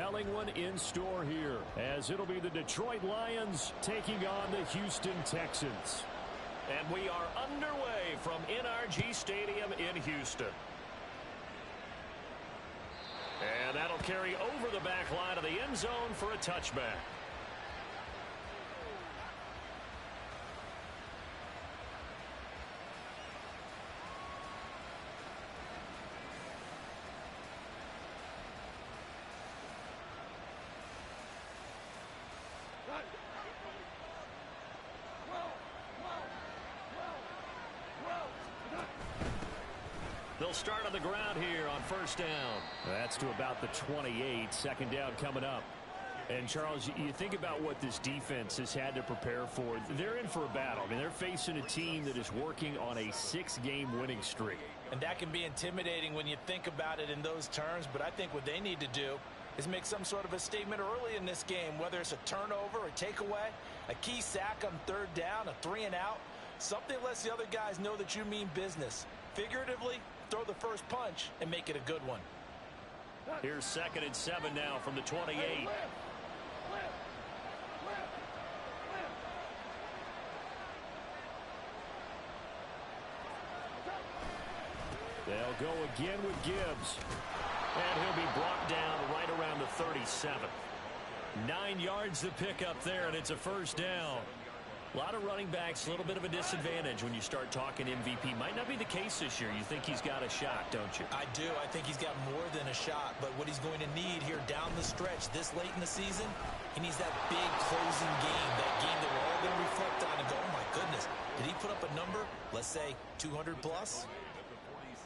compelling one in store here, as it'll be the Detroit Lions taking on the Houston Texans. And we are underway from NRG Stadium in Houston. And that'll carry over the back line of the end zone for a touchback. They'll start on the ground here on first down. That's to about the 28. Second down coming up. And, Charles, you think about what this defense has had to prepare for. They're in for a battle. I mean, they're facing a team that is working on a 6-game winning streak. And that can be intimidating when you think about it in those terms. But I think what they need to do is make some sort of a statement early in this game, whether it's a turnover, a takeaway, a key sack on third down, a 3-and-out. Something lets the other guys know that you mean business. Figuratively, throw the first punch and make it a good one. Here's 2nd and 7 now from the 28. They'll go again with Gibbs. And he'll be brought down right around the 37. 9 yards to pick up there, and it's a first down. A lot of running backs, a little bit of a disadvantage when you start talking MVP. Might not be the case this year. You think he's got a shot, don't you? I do. I think he's got more than a shot. But what he's going to need here down the stretch this late in the season, he needs that big closing game, that game that we're all going to reflect on and go, oh, my goodness, did he put up a number, let's say 200 plus?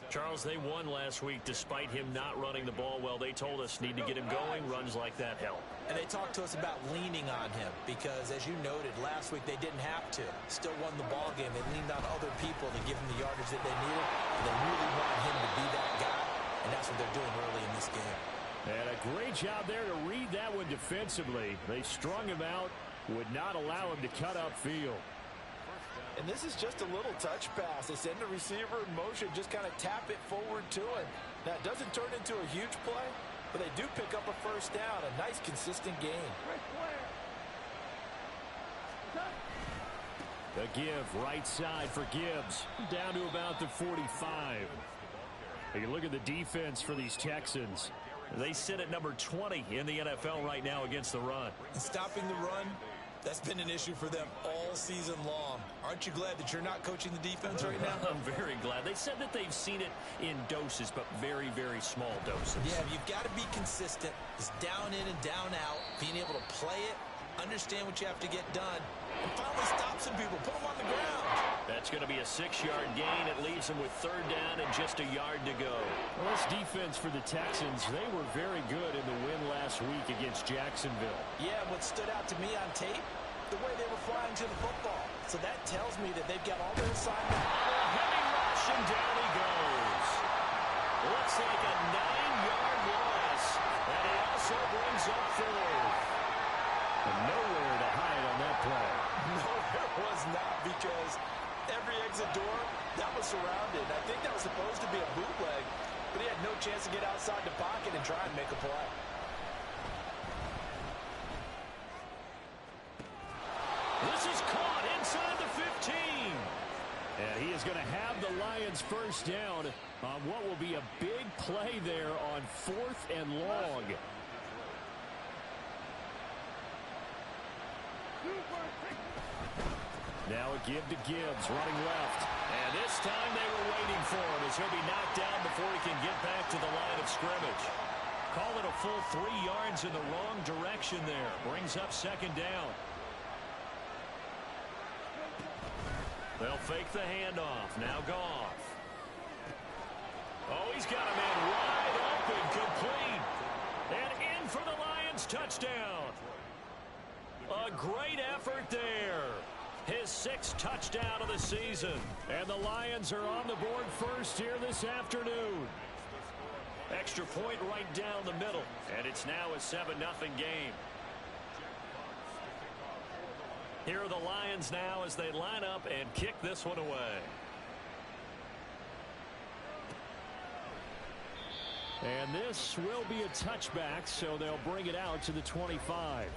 Charles, they won last week despite him not running the ball well. They told us need to get him going. Runs like that help. And they talked to us about leaning on him because, as you noted, last week they didn't have to. Still won the ball game. They leaned on other people to give him the yardage that they needed. And they really wanted him to be that guy, and that's what they're doing early in this game. And a great job there to read that one defensively. They strung him out, would not allow him to cut upfield. And this is just a little touch pass. They send the receiver in motion, just kind of tap it forward to him. Now, it doesn't turn into a huge play, but they do pick up a first down. A nice, consistent gain. The give, right side for Gibbs. Down to about the 45. You can look at the defense for these Texans. They sit at number 20 in the NFL right now against the run. And stopping the run, that's been an issue for them all season long. Aren't you glad that you're not coaching the defense right now? I'm very glad. They said that they've seen it in doses, but very, very small doses. Yeah, you've got to be consistent. It's down in and down out, being able to play it, understand what you have to get done, and finally stop some people, put them on the ground. That's going to be a 6-yard gain. It leaves them with third down and just a yard to go. Well, this defense for the Texans, they were very good in the win last week against Jacksonville. Yeah, what stood out to me on tape, the way they were flying to the football. So that tells me that they've got all their assignments. Heavy rush, and down he goes. Looks like a 9-yard loss. And he also brings up third. And nowhere to hide on that play. No, there was not, because every exit door, that was surrounded. I think that was supposed to be a bootleg, but he had no chance to get outside the pocket and try and make a play. This is caught inside the 15. And he is going to have the Lions first down on what will be a big play there on 4th and long. Now a give to Gibbs, running left. And this time they were waiting for him as he'll be knocked down before he can get back to the line of scrimmage. Call it a full 3 yards in the wrong direction there. Brings up second down. They'll fake the handoff. Now Goff. Oh, he's got a man wide open, complete. And in for the Lions touchdown. A great effort there. His 6th touchdown of the season. And the Lions are on the board first here this afternoon. Extra point right down the middle. And it's now a 7-0 game. Here are the Lions now as they line up and kick this one away. And this will be a touchback, so they'll bring it out to the 25.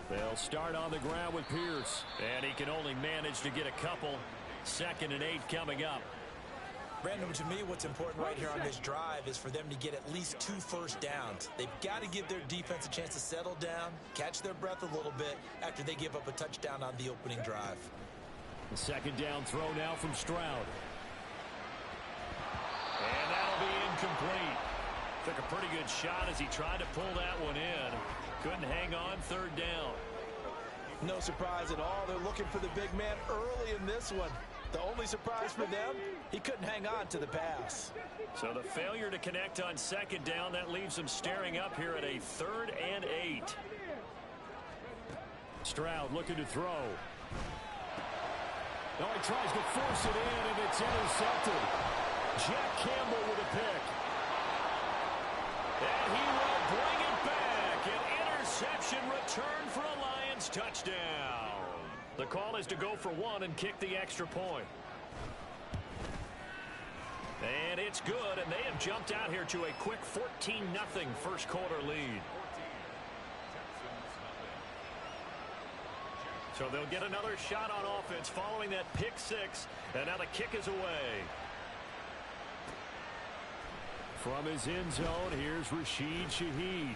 They'll start on the ground with Pierce. And he can only manage to get a couple. 2nd and 8 coming up. Brandon, to me, what's important right here on this drive is for them to get at least 2 first downs. They've got to give their defense a chance to settle down, catch their breath a little bit after they give up a touchdown on the opening drive. The 2nd down throw now from Stroud. And that'll be incomplete. Took a pretty good shot as he tried to pull that one in. Couldn't hang on 3rd down. No surprise at all. They're looking for the big man early in this one. The only surprise for them, he couldn't hang on to the pass. So the failure to connect on 2nd down, that leaves them staring up here at a 3rd and 8. Stroud looking to throw. Now he tries to force it in, and it's intercepted. Jack Campbell with a pick. And he will bring it back. An interception return for a Lions touchdown. The call is to go for 1 and kick the extra point. And it's good, and they have jumped out here to a quick 14-0 first quarter lead. So they'll get another shot on offense following that pick 6, and now the kick is away. From his end zone, here's Rashid Shaheed.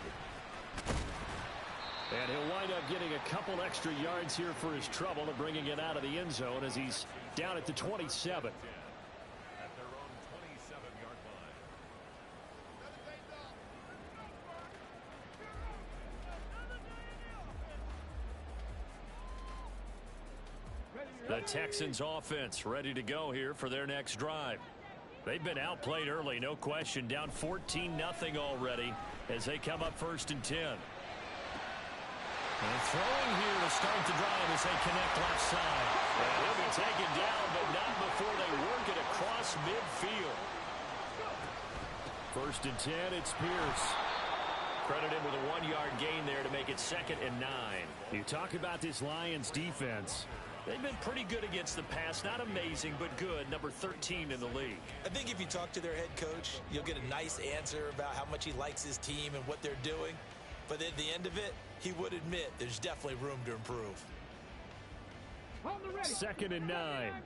And he'll wind up getting a couple extra yards here for his trouble and bringing it out of the end zone as he's down at the 27. At their own 27-yard line. The Texans offense ready to go here for their next drive. They've been outplayed early, no question. Down 14-0 already as they come up 1st and 10. And throwing here to start the drive as they connect left side. And he'll be taken down, but not before they work it across midfield. 1st and 10, it's Pierce. Credit him with a 1-yard gain there to make it 2nd and 9. You talk about this Lions defense. They've been pretty good against the pass. Not amazing, but good. Number 13 in the league. I think if you talk to their head coach, you'll get a nice answer about how much he likes his team and what they're doing. But at the end of it, he would admit there's definitely room to improve. 2nd and 9.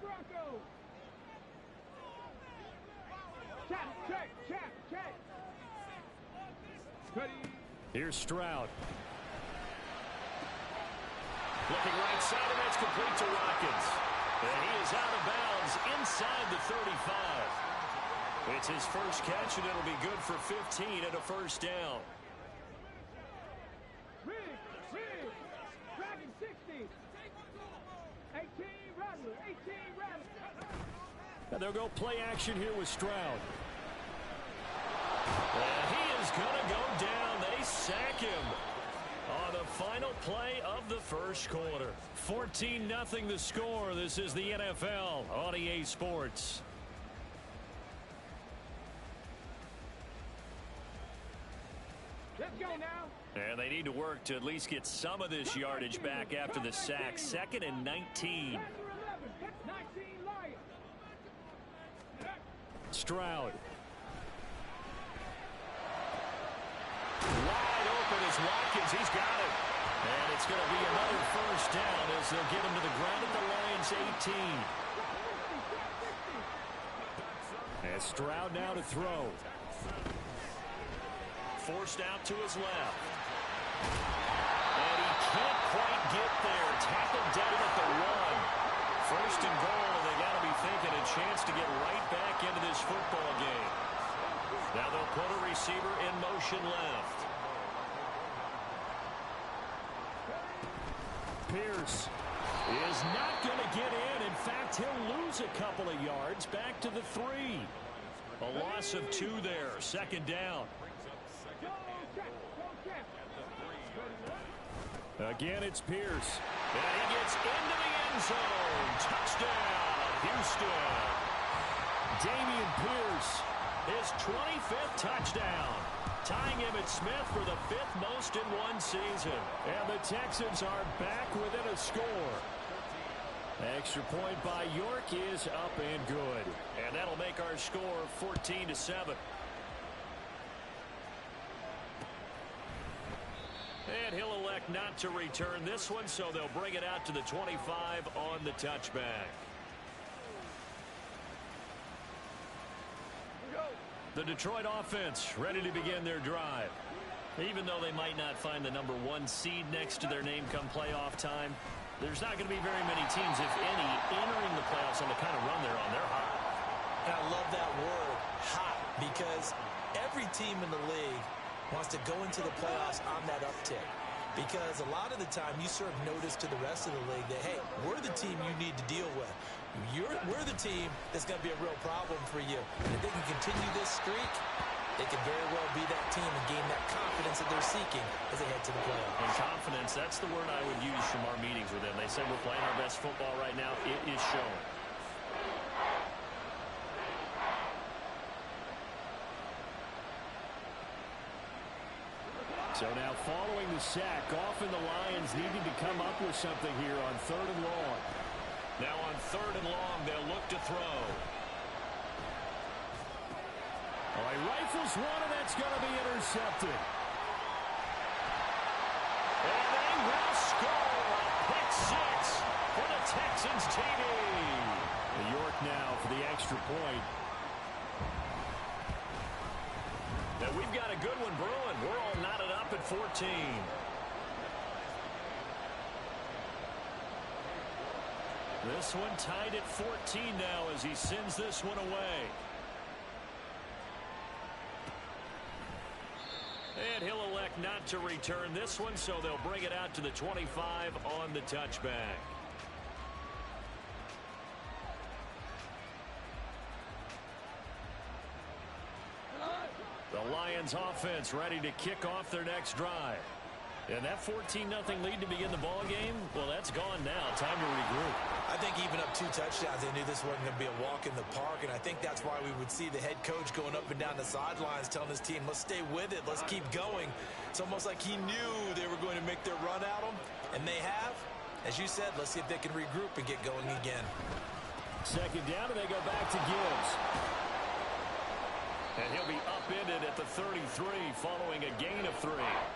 Here's Stroud. Looking right side, and that's complete to Watkins. And he is out of bounds inside the 35. It's his first catch, and it'll be good for 15 and a first down. And they'll go play action here with Stroud. And he is going to go down. They sack him on the final play of the first quarter. 14-0 the score. This is the NFL on EA Sports. Let's go now. And they need to work to at least get some of this yardage back after the sack. 2nd and 19. Stroud. Wide open is Watkins. He's got it. And it's going to be another first down as they'll get him to the ground at the Lions 18. And Stroud now to throw. Forced out to his left. And he can't quite get there. Tackled down at the 1. 1st and goal. They got to be thinking a chance to get right back into this football game. Now they'll put a receiver in motion left. Pierce is not going to get in. In fact, he'll lose a couple of yards back to the 3. A loss of 2 there. 2nd down. Again, it's Pierce. And he gets into the end zone. Touchdown, Houston. Dameon Pierce, his 25th touchdown, tying Emmitt Smith for the 5th most in one season. And the Texans are back within a score. Extra point by York is up and good. And that'll make our score 14-7. And he'll elect not to return this one, so they'll bring it out to the 25 on the touchback. The Detroit offense ready to begin their drive. Even though they might not find the number 1 seed next to their name come playoff time, there's not going to be very many teams, if any, entering the playoffs on the kind of run they're on. They're hot. And I love that word, hot, because every team in the league wants to go into the playoffs on that uptick. Because a lot of the time you serve notice to the rest of the league that, hey, we're the team you need to deal with. We're the team that's going to be a real problem for you. And if they can continue this streak, they could very well be that team and gain that confidence that they're seeking as they head to the playoffs. And confidence, that's the word I would use from our meetings with them. They said we're playing our best football right now. It is showing. So now following the sack, often the Lions needing to come up with something here on 3rd and long. Now on 3rd and long, they'll look to throw. Oh, he rifles one, and that's going to be intercepted. And they will score. Pick 6 for the Texans TD. New York now for the extra point. Now we've got a good one brewing. We're all knotted up at 14. This one tied at 14 now as he sends this one away. And he'll elect not to return this one, so they'll bring it out to the 25 on the touchback. The Lions offense ready to kick off their next drive. And that 14-0 lead to begin the ball game, well, that's gone now. Time to regroup. I think even up 2 touchdowns, they knew this wasn't going to be a walk in the park, and I think that's why we would see the head coach going up and down the sidelines telling his team, let's stay with it, let's keep going. It's almost like he knew they were going to make their run at him, and they have. As you said, let's see if they can regroup and get going again. 2nd down, and they go back to Gibbs. And he'll be upended at the 33 following a gain of 3.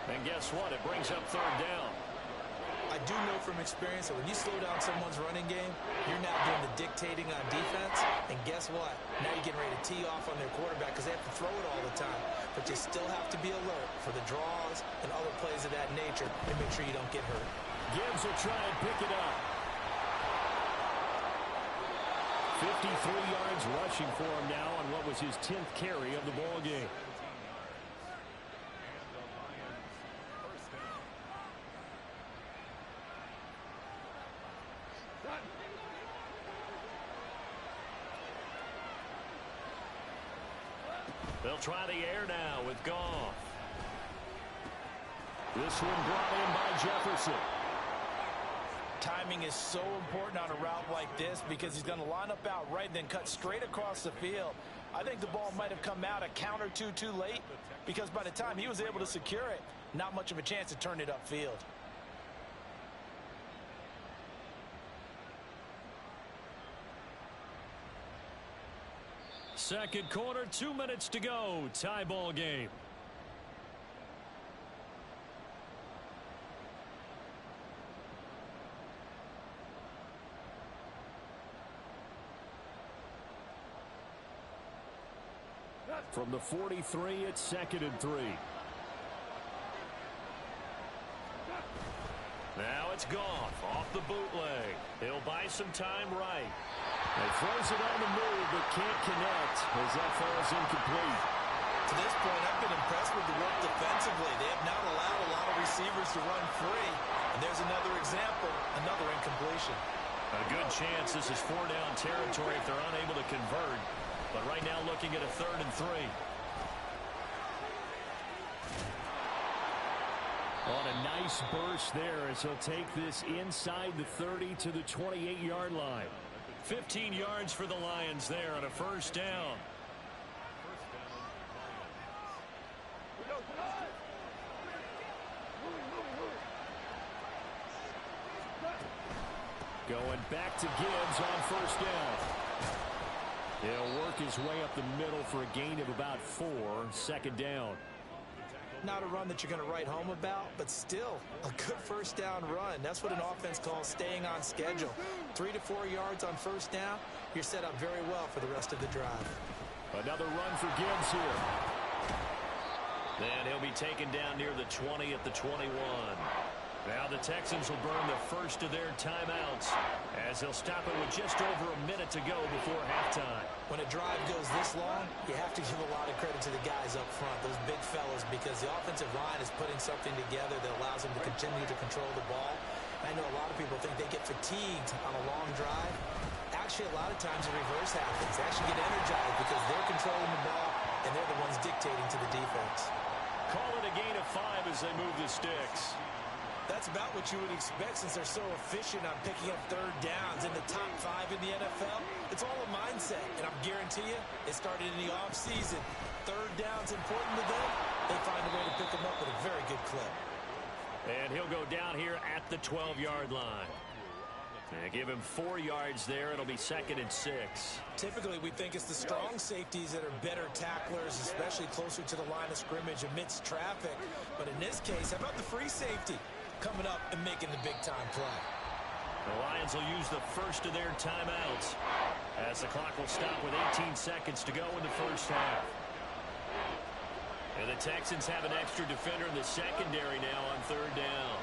And guess what? It brings up 3rd down. I do know from experience that when you slow down someone's running game, you're now doing the dictating on defense. And guess what? Now you're getting ready to tee off on their quarterback because they have to throw it all the time. But you still have to be alert for the draws and other plays of that nature and make sure you don't get hurt. Gibbs will try and pick it up. 53 yards rushing for him now on what was his 10th carry of the ball game. They'll try the air now with Goff. This one brought in by Jefferson. Timing is so important on a route like this because he's going to line up out right and then cut straight across the field. I think the ball might have come out a count or two too late because by the time he was able to secure it, not much of a chance to turn it upfield. Second quarter, 2 minutes to go. Tie ball game. From the 43, it's 2nd and 3. Now it's Goff off the bootleg. He'll buy some time right. He throws it on the move, but can't connect as that falls incomplete. To this point, I've been impressed with the work defensively. They have not allowed a lot of receivers to run free. And there's another example, another incompletion. A good chance this is 4-down territory if they're unable to convert. But right now looking at a 3rd and 3. On a nice burst there as he'll take this inside the 30 to the 28-yard line. 15 yards for the Lions there on a first down. Going back to Gibbs on first down. He'll work his way up the middle for a gain of about 4. Second down. Not a run that you're going to write home about, but still a good first down run. That's what an offense calls staying on schedule. 3 to 4 yards on first down. You're set up very well for the rest of the drive. Another run for Gibbs here. Then he'll be taken down near the 20 at the 21. Now the Texans will burn the first of their timeouts as they'll stop it with just over a minute to go before halftime. When a drive goes this long, you have to give a lot of credit to the guys up front, those big fellas, because the offensive line is putting something together that allows them to continue to control the ball. I know a lot of people think they get fatigued on a long drive. Actually, a lot of times the reverse happens. They actually get energized because they're controlling the ball and they're the ones dictating to the defense. Call it a gain of 5 as they move the sticks. That's about what you would expect since they're so efficient on picking up third downs in the top 5 in the NFL. It's all a mindset, and I guarantee you, it started in the offseason. Third down's important to them. They find a way to pick them up with a very good clip. And he'll go down here at the 12-yard line. And give him 4 yards there. It'll be 2nd and 6. Typically, we think it's the strong safeties that are better tacklers, especially closer to the line of scrimmage amidst traffic. But in this case, how about the free safety coming up and making the big-time play? The Lions will use the first of their timeouts as the clock will stop with 18 seconds to go in the first half. And the Texans have an extra defender in the secondary now on third down.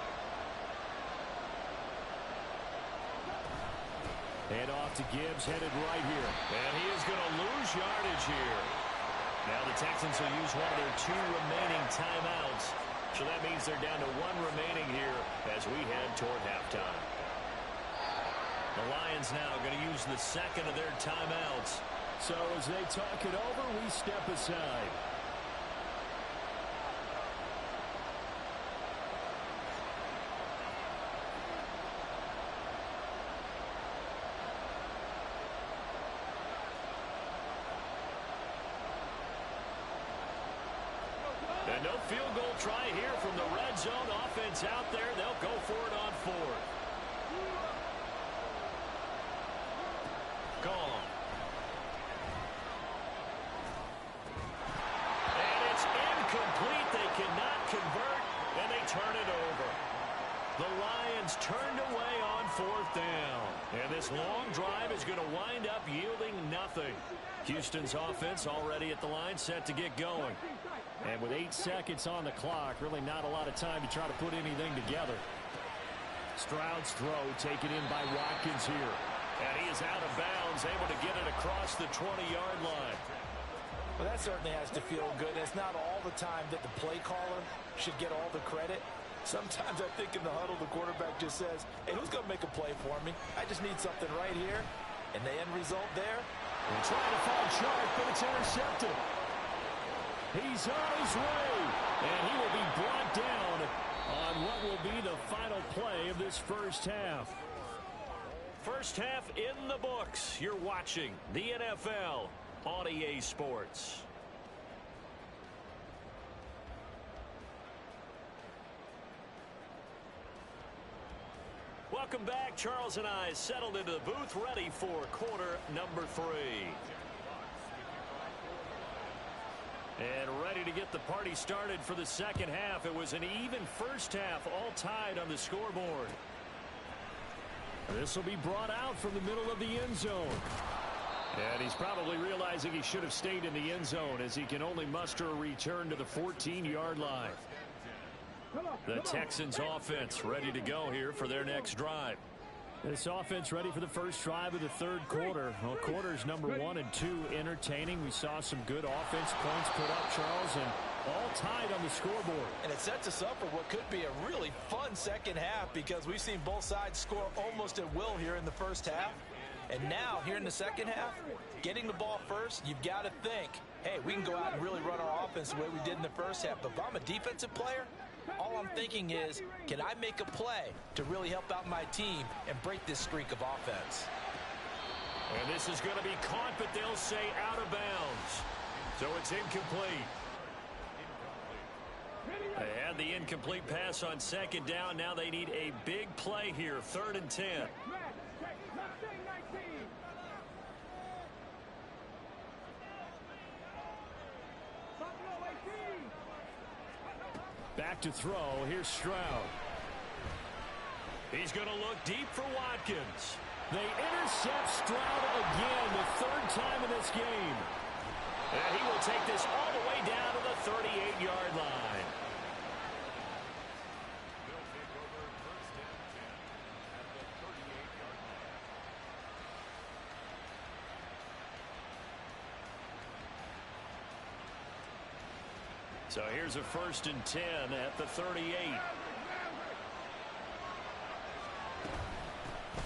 Hand off to Gibbs, headed right here. And he is going to lose yardage here. Now the Texans will use one of their 2 remaining timeouts. So that means they're down to 1 remaining here as we head toward halftime. The Lions now going to use the 2nd of their timeouts. So as they talk it over, we step aside. And no field goal try here from the red zone. Offense out there. They'll go for it on 4th. Gone. And it's incomplete. They cannot convert, and they turn it over. The Lions turned away on 4th down. And this long drive is going to wind up yielding nothing. Houston's offense already at the line, set to get going. And with 8 seconds on the clock, really not a lot of time to try to put anything together. Stroud's throw taken in by Watkins here. And he is out of bounds, able to get it across the 20-yard line. Well, that certainly has to feel good. It's not all the time that the play caller should get all the credit. Sometimes I think in the huddle, the quarterback just says, hey, who's going to make a play for me? I just need something right here. And the end result there? They're trying to find Sharp, but it's intercepted. He's on his way, and he will be brought down on what will be the final play of this first half. First half in the books. You're watching the NFL on EA Sports. Welcome back. Charles and I settled into the booth, ready for quarter number 3. And ready to get the party started for the second half. It was an even first half, all tied on the scoreboard. This will be brought out from the middle of the end zone. And he's probably realizing he should have stayed in the end zone as he can only muster a return to the 14-yard line. The Texans offense ready to go here for their next drive. This offense ready for the first drive of the third quarter. Well, quarters number 1 and 2 entertaining. We saw some good offense points put up, Charles, and all tied on the scoreboard. And it sets us up for what could be a really fun second half because we've seen both sides score almost at will here in the first half. And now, here in the second half, getting the ball first, you've got to think, hey, we can go out and really run our offense the way we did in the first half. But if I'm a defensive player, all I'm thinking is, can I make a play to really help out my team and break this streak of offense? And this is going to be caught, but they'll say out of bounds. So it's incomplete. They had the incomplete pass on second down. Now they need a big play here, 3rd and 10. Back to throw. Here's Stroud. He's going to look deep for Watkins. They intercept Stroud again, the 3rd time in this game. And he will take this all the way down to the 38-yard line. So here's a 1st and 10 at the 38.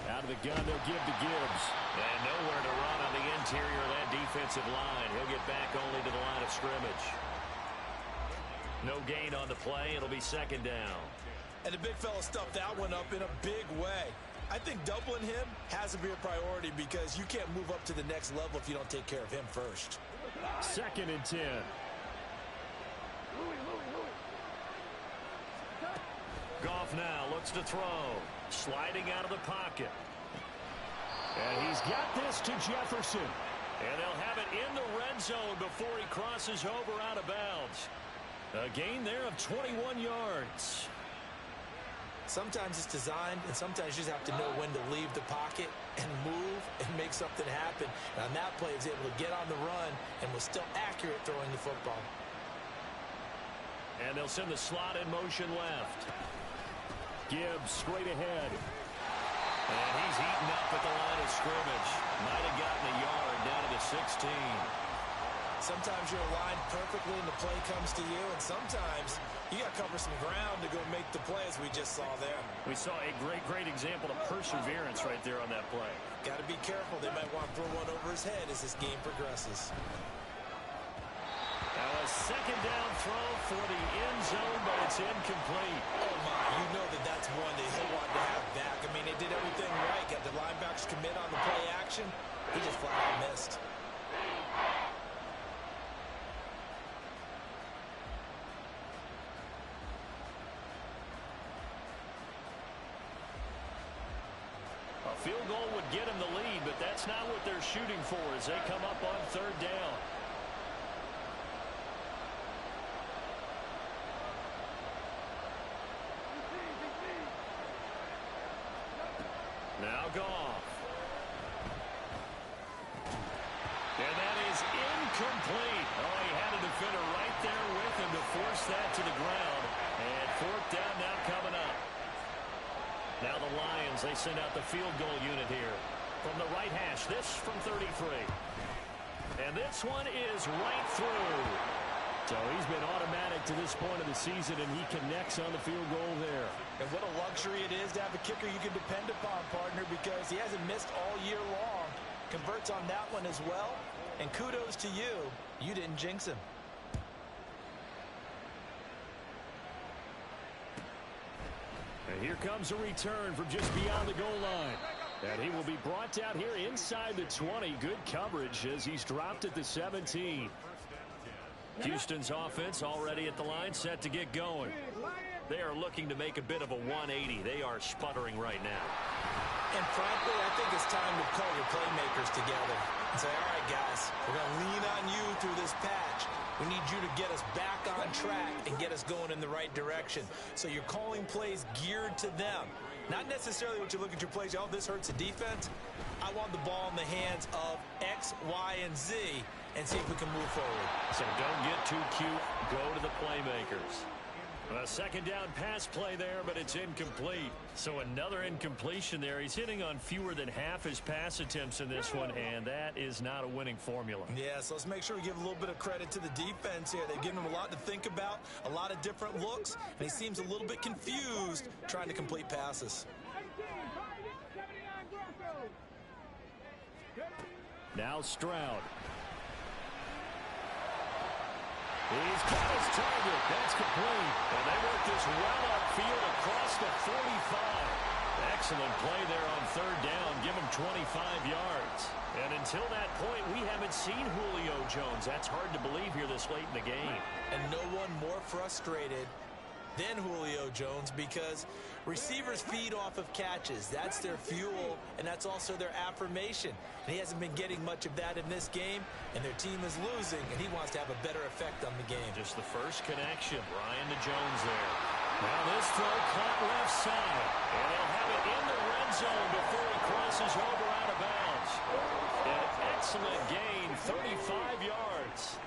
Out of the gun, they'll give to Gibbs. And nowhere to run on the interior of that defensive line. He'll get back only to the line of scrimmage. No gain on the play. It'll be 2nd down. And the big fella stuffed that one up in a big way. I think doubling him has to be a priority because you can't move up to the next level if you don't take care of him first. 2nd and 10. Goff now looks to throw. Sliding out of the pocket. And he's got this to Jefferson. And they'll have it in the red zone before he crosses over out of bounds. A gain there of 21 yards. Sometimes it's designed, and sometimes you just have to know when to leave the pocket and move and make something happen. And on that play, he was able to get on the run and was still accurate throwing the football. And they'll send the slot in motion left. Gibbs straight ahead. And he's eaten up at the line of scrimmage. Might have gotten a yard down to the 16. Sometimes you're aligned perfectly and the play comes to you, and sometimes you got to cover some ground to go make the play, as we just saw there. We saw a great example of perseverance right there on that play. Got to be careful. They might want to throw one over his head as this game progresses. Now a 2nd down throw for the end zone, but it's incomplete. Oh, my. You know that's one that he'll want to have back. I mean, they did everything right. Got the linebackers commit on the play action. He just flat out missed. A field goal would get him the lead, but that's not what they're shooting for as they come up on 3rd down. Now Goff. And that is incomplete. Oh, he had a defender right there with him to force that to the ground. And 4th down now coming up. Now the Lions, they send out the field goal unit here. From the right hash, this from 33. And this one is right through. So he's been automatic to this point of the season, and he connects on the field goal there. And what a luxury it is to have a kicker you can depend upon, partner, because he hasn't missed all year long. Converts on that one as well. And kudos to you. You didn't jinx him. And here comes a return from just beyond the goal line. And he will be brought down here inside the 20. Good coverage as he's dropped at the 17. Houston's offense already at the line, set to get going. They are looking to make a bit of a 180. They are sputtering right now. And frankly, I think it's time to call your playmakers together and say, all right, guys, we're going to lean on you through this patch. We need you to get us back on track and get us going in the right direction. So you're calling plays geared to them. Not necessarily what you look at your plays, oh, this hurts the defense. I want the ball in the hands of X, Y, and Z and see if we can move forward. So don't get too cute. Go to the playmakers. A 2nd down pass play there, but it's incomplete. So another incompletion there. He's hitting on fewer than half his pass attempts in this one, and that is not a winning formula. Yeah, so let's make sure we give a little bit of credit to the defense here. They've given him a lot to think about, a lot of different looks, and he seems a little bit confused trying to complete passes. Now Stroud. He's got his target. That's complete. And they work this well upfield across the 45. Excellent play there on third down. Give him 25 yards. And until that point, we haven't seen Julio Jones. That's hard to believe here this late in the game. And no one more frustrated than Julio Jones because receivers feed off of catches. That's their fuel, and that's also their affirmation. And he hasn't been getting much of that in this game, and their team is losing, and he wants to have a better effect on the game. Just the first connection. Ryan to Jones there. Now this throw caught left side, and they'll have it in the red zone before he crosses over out of bounds. An excellent gain, 35 yards.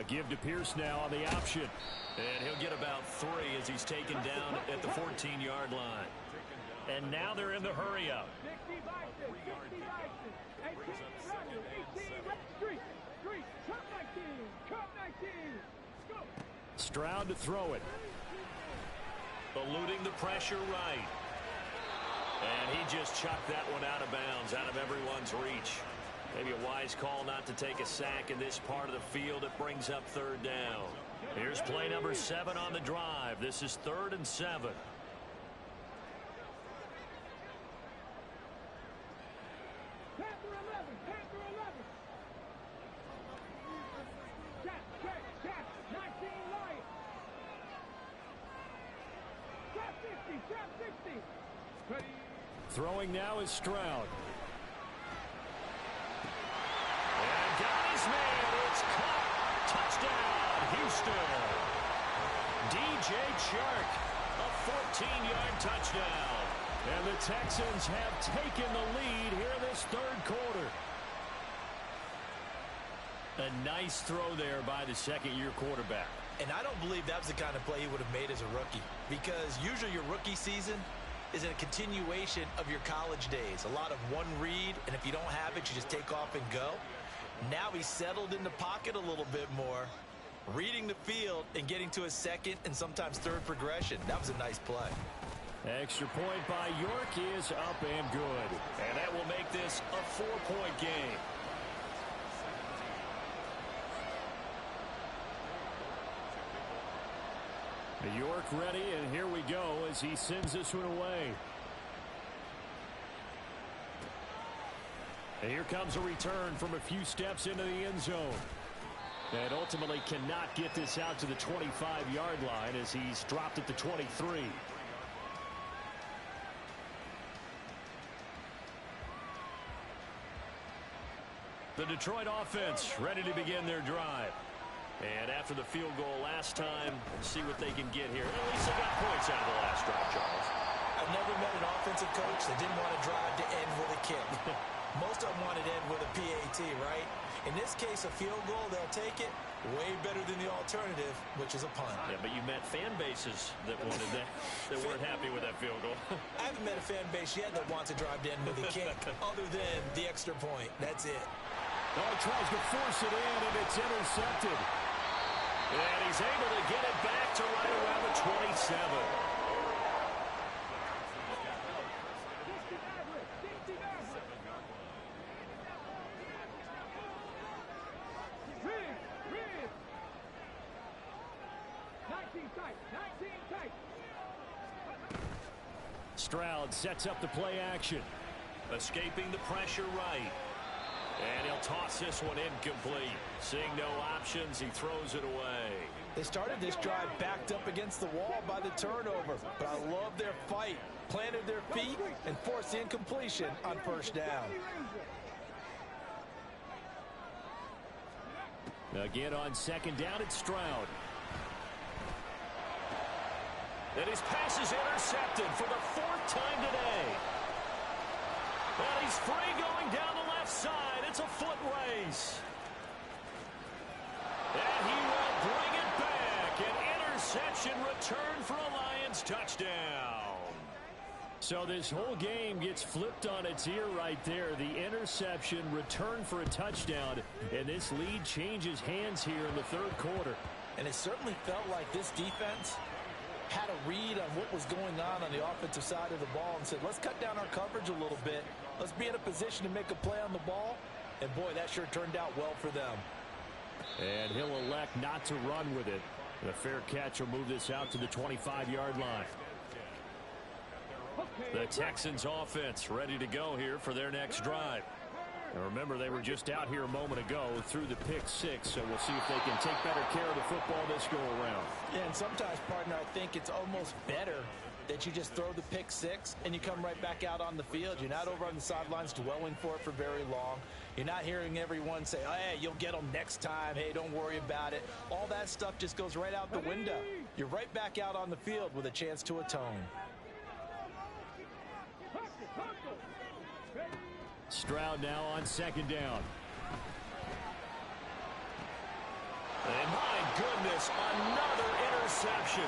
Give to Pierce now on the option. And he'll get about 3 as he's taken down at the 14-yard line. And now they're in the hurry-up. Stroud to throw it. Eluding the pressure right. And he just chucked that one out of bounds, out of everyone's reach. Maybe a wise call not to take a sack in this part of the field. It brings up third down. Here's play number 7 on the drive. This is 3rd and 7. Panther 11, Panther 11. Check, 19 Lions. Trap 60. Ready. Throwing now is Stroud. Got his man. It's caught. Touchdown, Houston. DJ Chark, a 14-yard touchdown. And the Texans have taken the lead here this third quarter. A nice throw there by the second-year quarterback. And I don't believe that was the kind of play he would have made as a rookie, because usually your rookie season is a continuation of your college days. A lot of one read, and if you don't have it, you just take off and go. Now he's settled in the pocket a little bit more, reading the field and getting to a second and sometimes third progression. That was a nice play. Extra point by York is up and good. And that will make this a 4-point game. York ready, and here we go as he sends this one away. And here comes a return from a few steps into the end zone. And ultimately cannot get this out to the 25-yard line as he's dropped at the 23. The Detroit offense ready to begin their drive. And after the field goal last time, see what they can get here. At least they got points out of the last drive, Charles. I've never met an offensive coach that didn't want to drive to end with a kick. Most of them wanted to end with a PAT, right? In this case, a field goal, they'll take it. Way better than the alternative, which is a punt. Yeah, but you met fan bases that wanted that, that weren't happy with that field goal. I haven't met a fan base yet that wants to drive to end with a kick, other than the extra point. That's it. Oh, he tries to force it in, and it's intercepted. And he's able to get it back to right around the 27. Stroud sets up the play action. Escaping the pressure right. And he'll toss this one incomplete. Seeing no options, he throws it away. They started this drive backed up against the wall by the turnover, but I love their fight. Planted their feet and forced the incompletion on first down. Again on second down, it's Stroud. And his pass is intercepted for the 4th time today. And he's free going down the left side. It's a foot race. And he will bring it back. An interception return for a Lions touchdown. So this whole game gets flipped on its ear right there. The interception, return for a touchdown. And this lead changes hands here in the third quarter. And it certainly felt like this defense had a read on what was going on the offensive side of the ball and said, let's cut down our coverage a little bit. Let's be in a position to make a play on the ball. And boy, that sure turned out well for them. And he'll elect not to run with it. The fair catch will move this out to the 25-yard line. The Texans offense ready to go here for their next drive. And remember, they were just out here a moment ago through the pick six, so we'll see if they can take better care of the football this go around. Yeah, and sometimes, partner, I think it's almost better that you just throw the pick six and you come right back out on the field. You're not over on the sidelines dwelling for it for very long. You're not hearing everyone say, oh, hey, you'll get them next time. Hey, don't worry about it. All that stuff just goes right out the window. You're right back out on the field with a chance to atone. Stroud now on second down. And my goodness, another interception.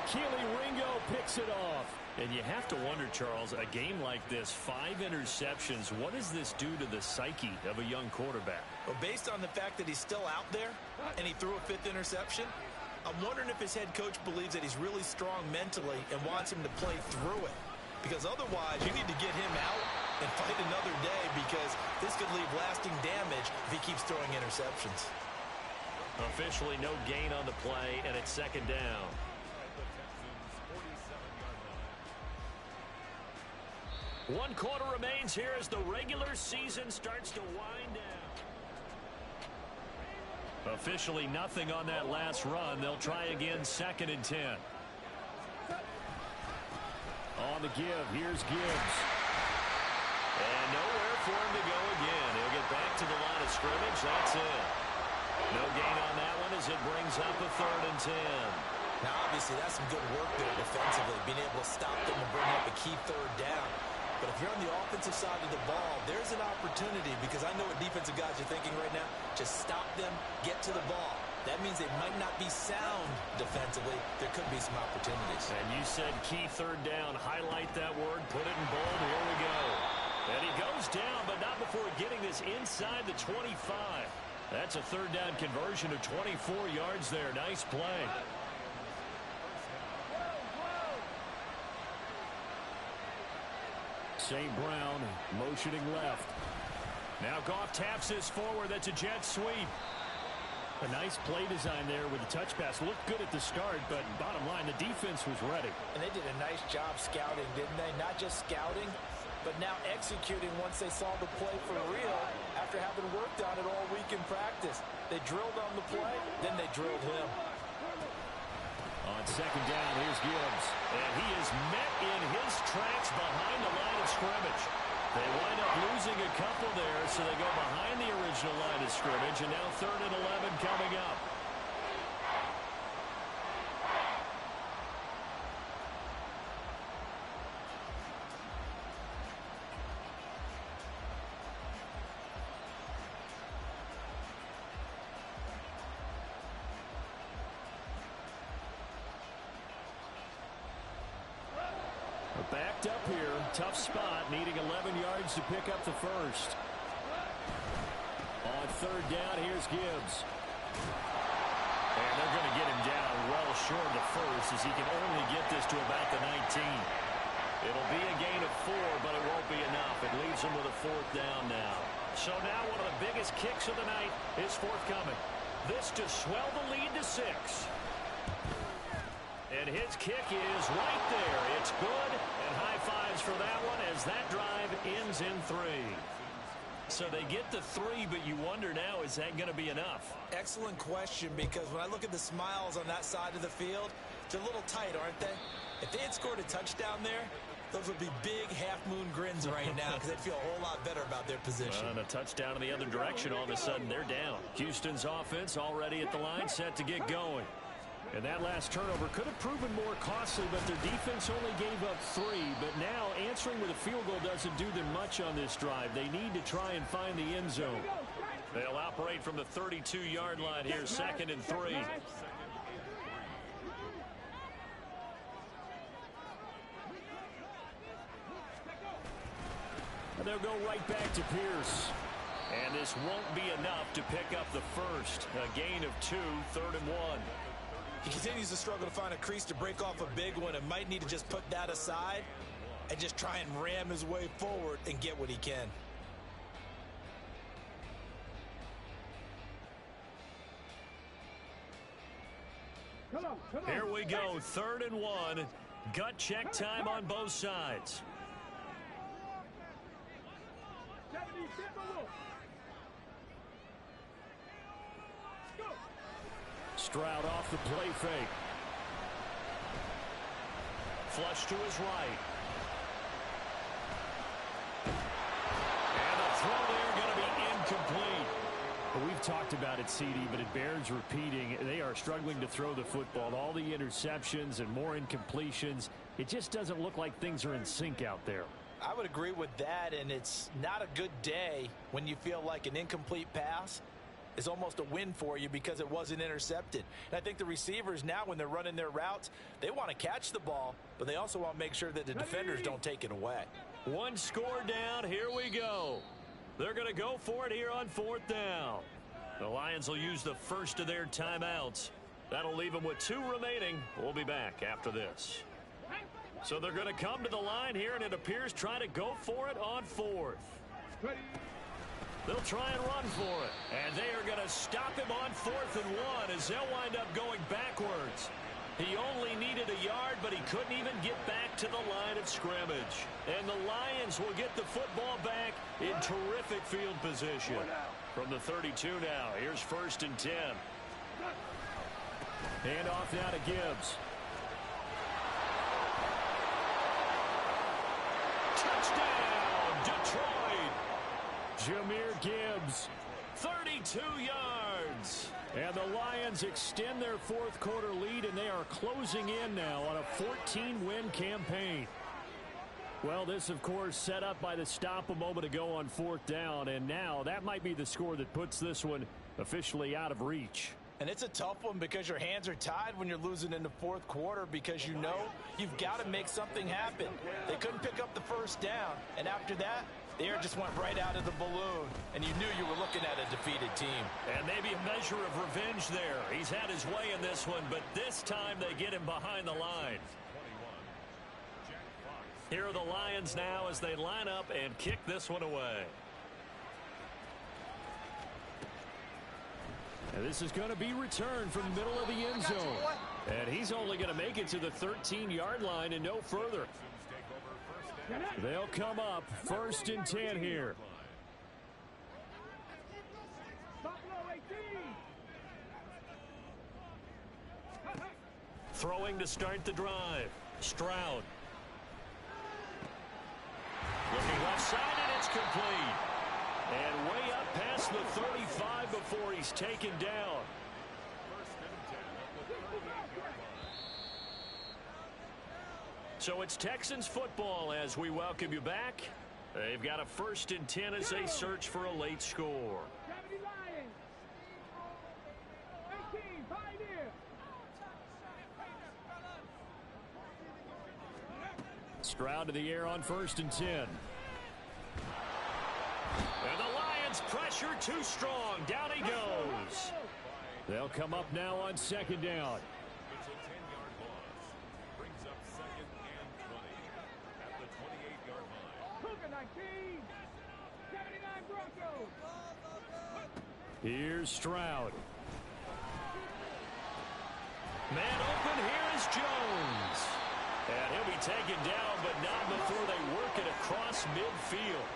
Keely Ringo picks it off. And you have to wonder, Charles, a game like this, 5 interceptions, what does this do to the psyche of a young quarterback? Well, based on the fact that he's still out there and he threw a 5th interception, I'm wondering if his head coach believes that he's really strong mentally and wants him to play through it. Because otherwise, you need to get him out and fight another day, because this could leave lasting damage if he keeps throwing interceptions. Officially no gain on the play, and it's second down. One quarter remains here as the regular season starts to wind down. Officially nothing on that last run. They'll try again, second and 10. On the give, here's Gibbs. And nowhere for him to go again. He'll get back to the line of scrimmage. That's it. No gain on that one as it brings up a 3rd and 10. Now, obviously, that's some good work there defensively, being able to stop them and bring up a key 3rd down. But if you're on the offensive side of the ball, there's an opportunity, because I know what defensive guys are thinking right now. Just stop them, get to the ball. That means they might not be sound defensively. There could be some opportunities. And you said key 3rd down. Highlight that word. Put it in bold. Here we go. And he goes down, but not before getting this inside the 25. That's a 3rd down conversion of 24 yards there. Nice play. St. Brown motioning left. Now Goff taps this forward. That's a jet sweep. A nice play design there with the touch pass. Looked good at the start, but bottom line, the defense was ready. And they did a nice job scouting, didn't they? Not just scouting, but now executing once they saw the play for real after having worked on it all week in practice. They drilled on the play, then they drilled him. On second down, here's Gibbs. And he is met in his tracks behind the line of scrimmage. They wind up losing a couple there, so they go behind the original line of scrimmage, and now 3rd and 11 coming up. Backed up here. Tough spot. Needing 11 yards to pick up the first. On 3rd down, here's Gibbs. And they're going to get him down well short of the first, as he can only get this to about the 19. It'll be a gain of 4, but it won't be enough. It leaves him with a 4th down now. So now one of the biggest kicks of the night is forthcoming. This to swell the lead to 6. And his kick is right there. It's good, and high fives for that one as that drive ends in 3. So they get the 3, but you wonder now, is that going to be enough? Excellent question, because when I look at the smiles on that side of the field, they're a little tight, aren't they? If they had scored a touchdown there, those would be big half-moon grins right now, because they'd feel a whole lot better about their position. And a touchdown in the other direction, all of a sudden they're down. Houston's offense already at the line, set to get going. And that last turnover could have proven more costly, but their defense only gave up 3. But now answering with a field goal doesn't do them much on this drive. They need to try and find the end zone. They'll operate from the 32-yard line here, 2nd and 3. And they'll go right back to Pierce. And this won't be enough to pick up the first. A gain of 2, 3rd and 1. He continues to struggle to find a crease to break off a big one, and might need to just put that aside and just try and ram his way forward and get what he can. Here we go, 3rd and 1. Gut check time on both sides. 70, Timberwolves. Go. Stroud off the play fake. Flush to his right. And the throw there going to be incomplete. Well, we've talked about it, CD, but it bears repeating. They are struggling to throw the football. All the interceptions and more incompletions. It just doesn't look like things are in sync out there. I would agree with that, and it's not a good day when you feel like an incomplete pass is almost a win for you because it wasn't intercepted. And I think the receivers now, when they're running their routes, they want to catch the ball, but they also want to make sure that the defenders don't take it away. One score down. Here we go. They're going to go for it here on 4th down. The Lions will use the first of their timeouts. That'll leave them with 2 remaining. We'll be back after this. So they're going to come to the line here, and it appears trying to go for it on 4th. They'll try and run for it. And they are going to stop him on 4th and 1 as they'll wind up going backwards. He only needed a yard, but he couldn't even get back to the line of scrimmage. And the Lions will get the football back in terrific field position. From the 32 now, here's 1st and 10. Hand off now to Gibbs. Touchdown, Detroit. Jahmyr Gibbs, 32 yards. And the Lions extend their 4th quarter lead, and they are closing in now on a 14-win campaign. Well, this, of course, set up by the stop a moment ago on 4th down, and now that might be the score that puts this one officially out of reach. And it's a tough one because your hands are tied when you're losing in the 4th quarter because you know you've got to make something happen. They couldn't pick up the 1st down, and after that, the air just went right out of the balloon, and you knew you were looking at a defeated team. And maybe a measure of revenge there. He's had his way in this one, but this time they get him behind the line. Here are the Lions now as they line up and kick this one away. And this is going to be returned from the middle of the end zone. And he's only going to make it to the 13-yard line and no further. They'll come up 1st and 10 here. Throwing to start the drive. Stroud. Looking left side, and it's complete. And way up past the 35 before he's taken down. So it's Texans football as we welcome you back. They've got a 1st and 10 as they search for a late score. Stroud to the air on 1st and 10. And the Lions pressure too strong. Down he goes. They'll come up now on 2nd down. It's a 10-yard loss. Brings up 2nd and 20 at the 28-yard line. 79 Broncos. Here's Stroud. Man open, here is Jones. And he'll be taken down, but not before they work it across midfield.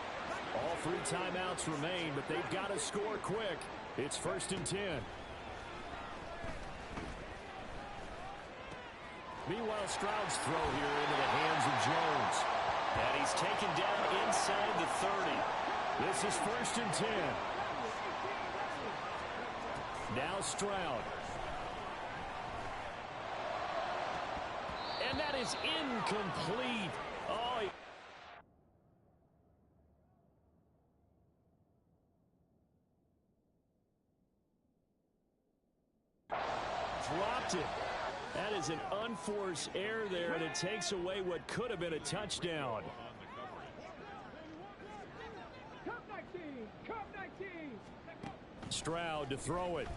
All 3 timeouts remain, but they've got to score quick. It's 1st and 10. Meanwhile, Stroud's throw here into the hands of Jones. And he's taken down inside the 30. This is 1st and 10. Now Stroud. And that is incomplete. Oh, dropped it. That is an unforced error there, and it takes away what could have been a touchdown. Stroud to throw it.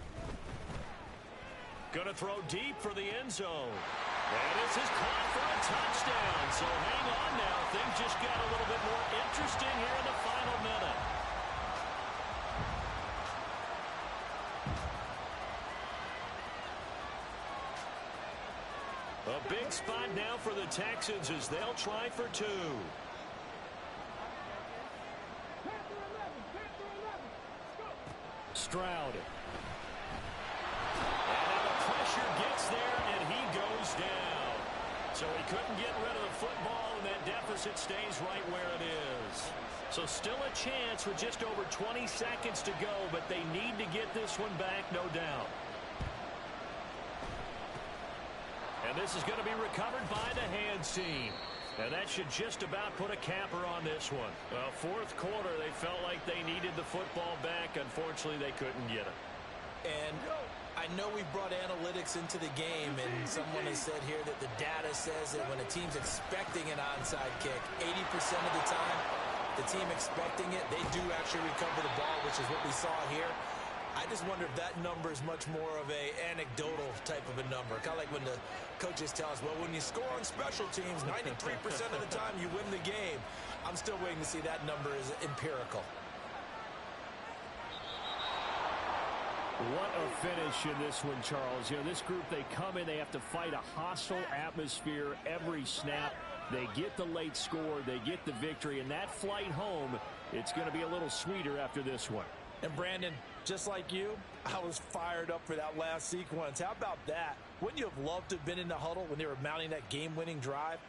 Gonna throw deep for the end zone. And this is caught for a touchdown. So hang on now. Things just got a little bit more interesting here in the final minute. A big spot now for the Texans as they'll try for 2. Stroud. And now the pressure gets there, and he goes down. So he couldn't get rid of the football, and that deficit stays right where it is. So still a chance with just over 20 seconds to go, but they need to get this one back, no doubt. And this is going to be recovered by the hands team. And that should just about put a capper on this one. Well, fourth quarter, they felt like they needed the football back. Unfortunately, they couldn't get it. And I know we've brought analytics into the game, and someone has said here that the data says that when a team's expecting an onside kick, 80% of the time, the team expecting it, they do actually recover the ball, which is what we saw here. I just wonder if that number is much more of a anecdotal type of a number. Kind of like when the coaches tell us, well, when you score on special teams, 93% of the time you win the game. I'm still waiting to see that number is empirical. What a finish in this one, Charles. You know, this group, they come in, they have to fight a hostile atmosphere every snap. They get the late score, they get the victory, and that flight home, it's going to be a little sweeter after this one. And Brandon, just like you, I was fired up for that last sequence. How about that? Wouldn't you have loved to have been in the huddle when they were mounting that game-winning drive?